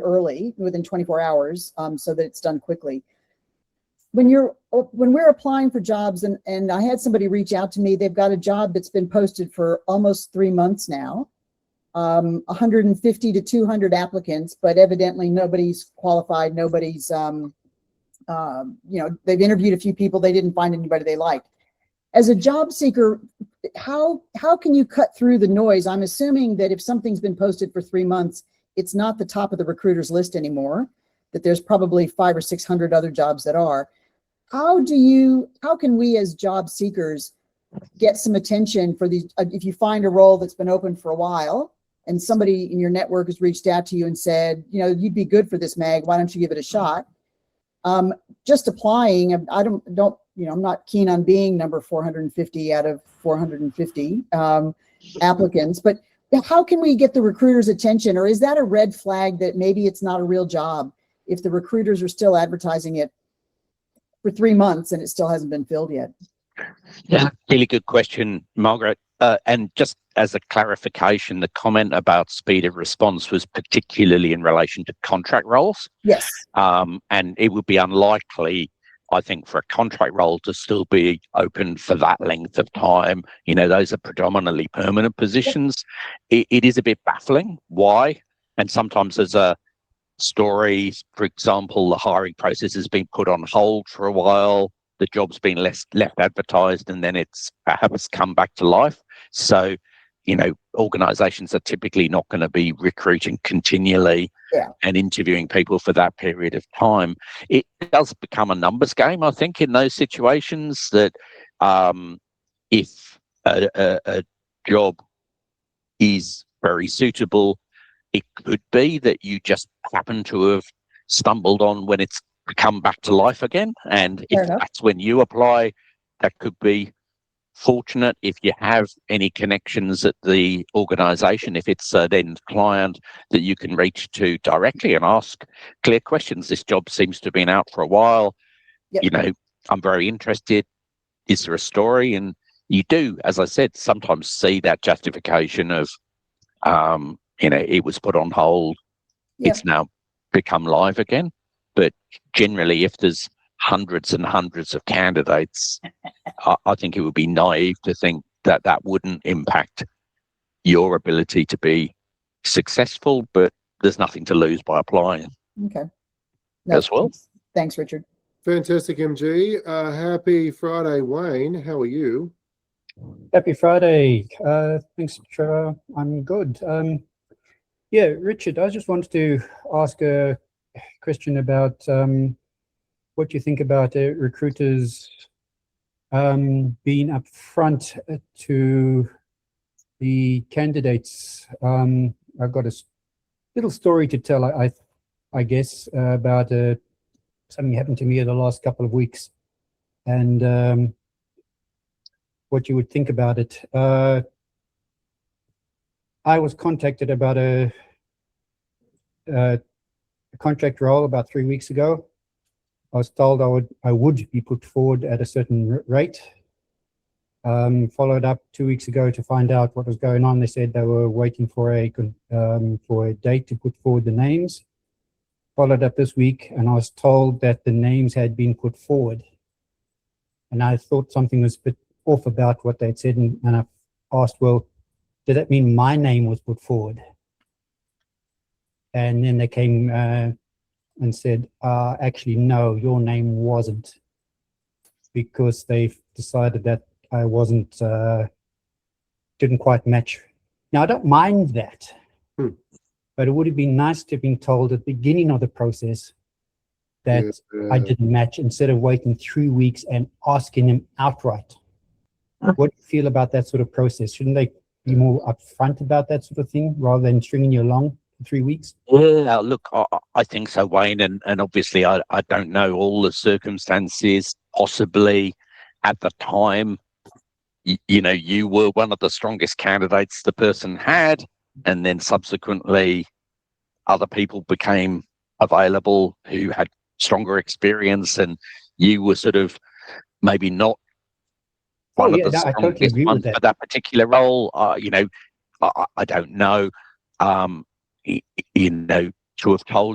early within 24 hours so that it's done quickly. When we're applying for jobs, and I had somebody reach out to me, they've got a job that's been posted for almost 3 months now, 150 to 200 applicants, but evidently nobody's qualified. Nobody's, they've interviewed a few people. They didn't find anybody they liked. As a job seeker, how can you cut through the noise? I'm assuming that if something's been posted for 3 months, it's not the top of the recruiter's list anymore, that there's probably 500 or 600 other jobs that are. How can we as job seekers get some attention for these? If you find a role that's been open for a while and somebody in your network has reached out to you and said, you'd be good for this, Meg, why don't you give it a shot? Just applying, I'm not keen on being number 450 out of 450 applicants, but how can we get the recruiter's attention? Or is that a red flag that maybe it's not a real job if the recruiters are still advertising it for 3 months and it still hasn't been filled yet? Yeah, really good question, Margaret. And just as a clarification, the comment about speed of response was particularly in relation to contract roles. Yes. And it would be unlikely, I think, for a contract role to still be open for that length of time. Those are predominantly permanent positions. Yep. It is a bit baffling. Why? And sometimes there's a story, for example, the hiring process has been put on hold for a while. The job's been left advertised, and then it's perhaps come back to life. So, organizations are typically not going to be recruiting continually and interviewing people for that period of time. It does become a numbers game, I think, in those situations that if a job is very suitable, it could be that you just happen to have stumbled on when it's come back to life again. And if that's when you apply, that could be fortunate. If you have any connections at the organization, if it's an end client that you can reach to directly and ask clear questions. This job seems to have been out for a while. Yep. I'm very interested. Is there a story? And you do, as I said, sometimes see that justification of, it was put on hold. Yep. It's now become live again. But generally, if there's hundreds and hundreds of candidates, I think it would be naive to think that that wouldn't impact your ability to be successful, but there's nothing to lose by applying. Okay. As well. Thanks, Richard. Fantastic, MG. Happy Friday, Wayne. How are you? Happy Friday. Thanks, Trevor. I'm good. Richard, I just wanted to ask a question about what you think about recruiters being upfront to the candidates. I've got a little story to tell, I guess, about something happened to me in the last couple of weeks, and what you would think about it. I was contacted about a contract role about 3 weeks ago. I was told I would be put forward at a certain rate. Followed up 2 weeks ago to find out what was going on. They said they were waiting for a date to put forward the names. Followed up this week, and I was told that the names had been put forward. And I thought something was a bit off about what they'd said, and I asked, well, did that mean my name was put forward? And then they came and said, actually, no, your name wasn't, because they've decided that I wasn't, didn't quite match. Now, I don't mind that, but it would have been nice to have been told at the beginning of the process that I didn't match, instead of waiting 3 weeks and asking him outright. What do you feel about that sort of process? Shouldn't they be more upfront about that sort of thing rather than stringing you along for 3 weeks? Yeah, look, I think so, Wayne, and obviously I don't know all the circumstances. Possibly at the time, you were one of the strongest candidates the person had, and then subsequently other people became available who had stronger experience, and you were sort of maybe not one of the strongest ones for that particular role. I don't know. to have told